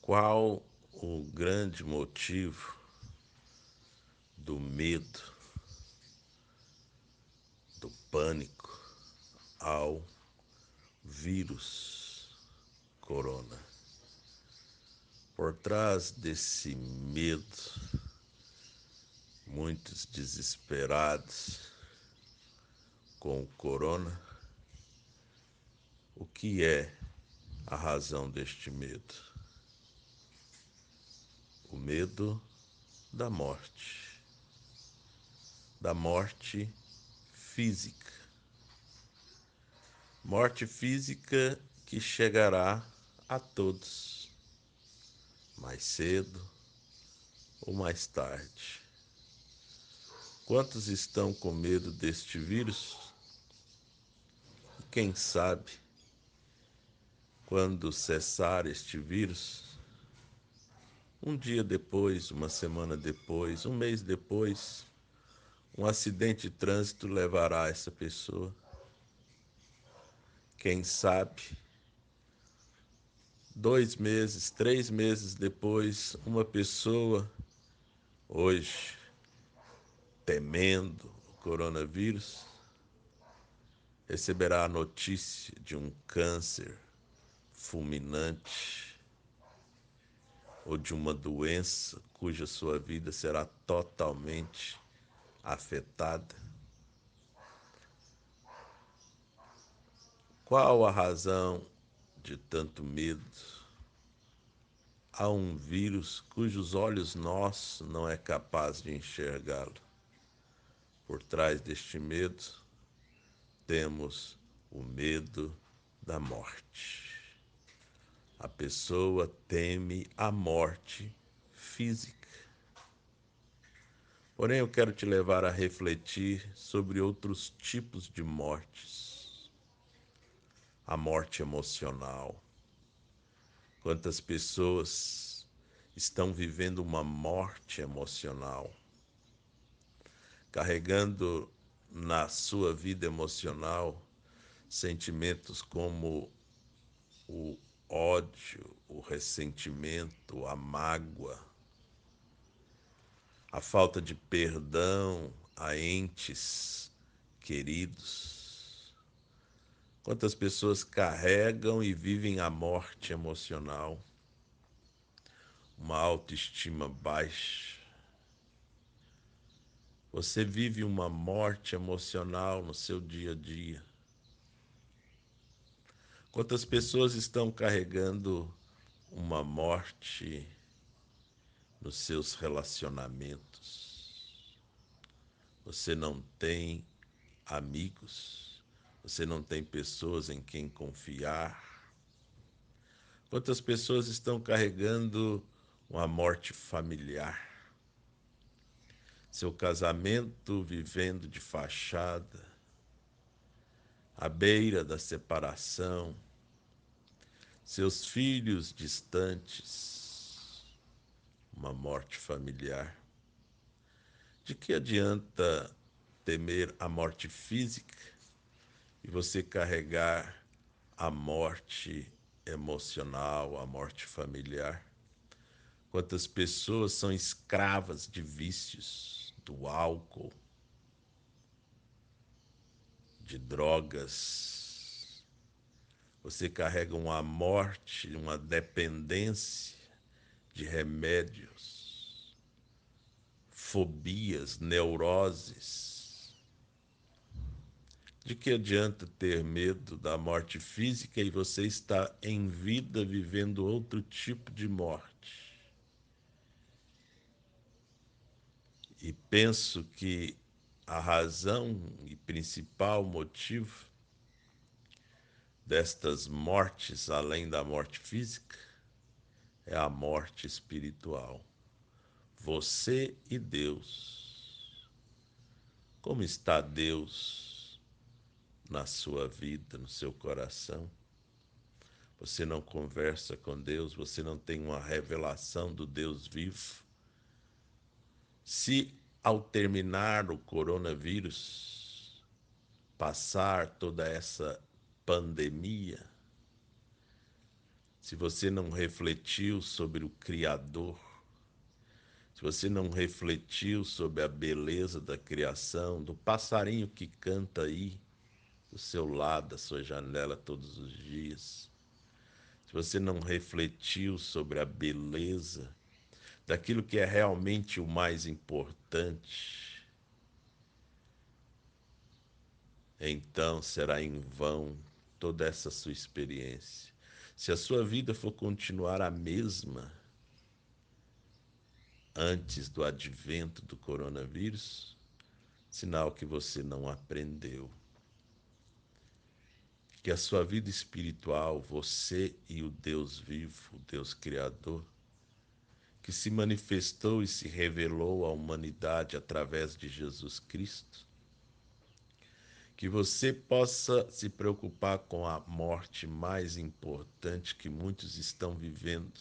Qual o grande motivo do medo, do pânico ao vírus corona? Por trás desse medo, muitos desesperados com o corona, o que é a razão deste medo? O medo da morte física. Morte física que chegará a todos, mais cedo ou mais tarde. Quantos estão com medo deste vírus? E quem sabe, quando cessar este vírus, um dia depois, uma semana depois, um mês depois, um acidente de trânsito levará essa pessoa. Quem sabe, 2 meses, 3 meses depois, uma pessoa, hoje, temendo o coronavírus, receberá a notícia de um câncer fulminante ou de uma doença cuja sua vida será totalmente afetada. Qual a razão de tanto medo a um vírus cujos olhos nossos não é capaz de enxergá-lo? Por trás deste medo, temos o medo da morte. A pessoa teme a morte física. Porém, eu quero te levar a refletir sobre outros tipos de mortes. A morte emocional. Quantas pessoas estão vivendo uma morte emocional, carregando na sua vida emocional sentimentos como o ódio, o ressentimento, a mágoa, a falta de perdão a entes queridos. Quantas pessoas carregam e vivem a morte emocional, uma autoestima baixa. Você vive uma morte emocional no seu dia a dia. Quantas pessoas estão carregando uma morte nos seus relacionamentos? Você não tem amigos, você não tem pessoas em quem confiar. Quantas pessoas estão carregando uma morte familiar? Seu casamento vivendo de fachada, à beira da separação, seus filhos distantes, uma morte familiar. De que adianta temer a morte física e você carregar a morte emocional, a morte familiar? Quantas pessoas são escravas de vícios, do álcool, de drogas? Você carrega uma morte, uma dependência de remédios, fobias, neuroses. De que adianta ter medo da morte física e você está em vida vivendo outro tipo de morte? E penso que a razão e principal motivo destas mortes, além da morte física, é a morte espiritual. Você e Deus. Como está Deus na sua vida, no seu coração? Você não conversa com Deus, você não tem uma revelação do Deus vivo. Se ao terminar o coronavírus, passar toda essa pandemia, se você não refletiu sobre o Criador, se você não refletiu sobre a beleza da criação, do passarinho que canta aí do seu lado, da sua janela todos os dias, se você não refletiu sobre a beleza daquilo que é realmente o mais importante, então será em vão toda essa sua experiência. Se a sua vida for continuar a mesma antes do advento do coronavírus, sinal que você não aprendeu. Que a sua vida espiritual, você e o Deus vivo, o Deus Criador, que se manifestou e se revelou à humanidade através de Jesus Cristo, que você possa se preocupar com a morte mais importante que muitos estão vivendo,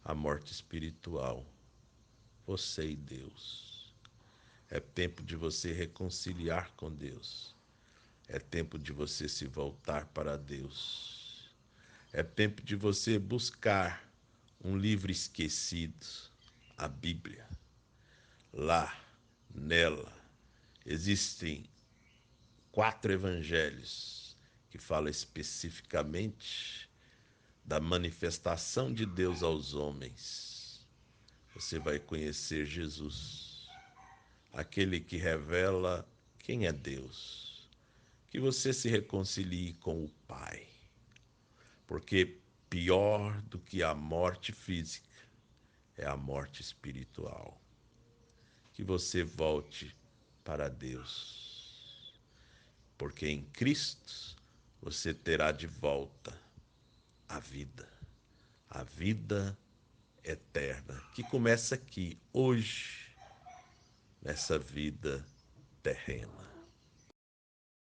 a morte espiritual. Você e Deus. É tempo de você reconciliar com Deus. É tempo de você se voltar para Deus. É tempo de você buscar um livro esquecido, a Bíblia. Lá, nela, existem 4 evangelhos que falam especificamente da manifestação de Deus aos homens. Você vai conhecer Jesus, aquele que revela quem é Deus. Que você se reconcilie com o Pai, porque pior do que a morte física é a morte espiritual. Que você volte para Deus, porque em Cristo você terá de volta a vida eterna, que começa aqui, hoje, nessa vida terrena.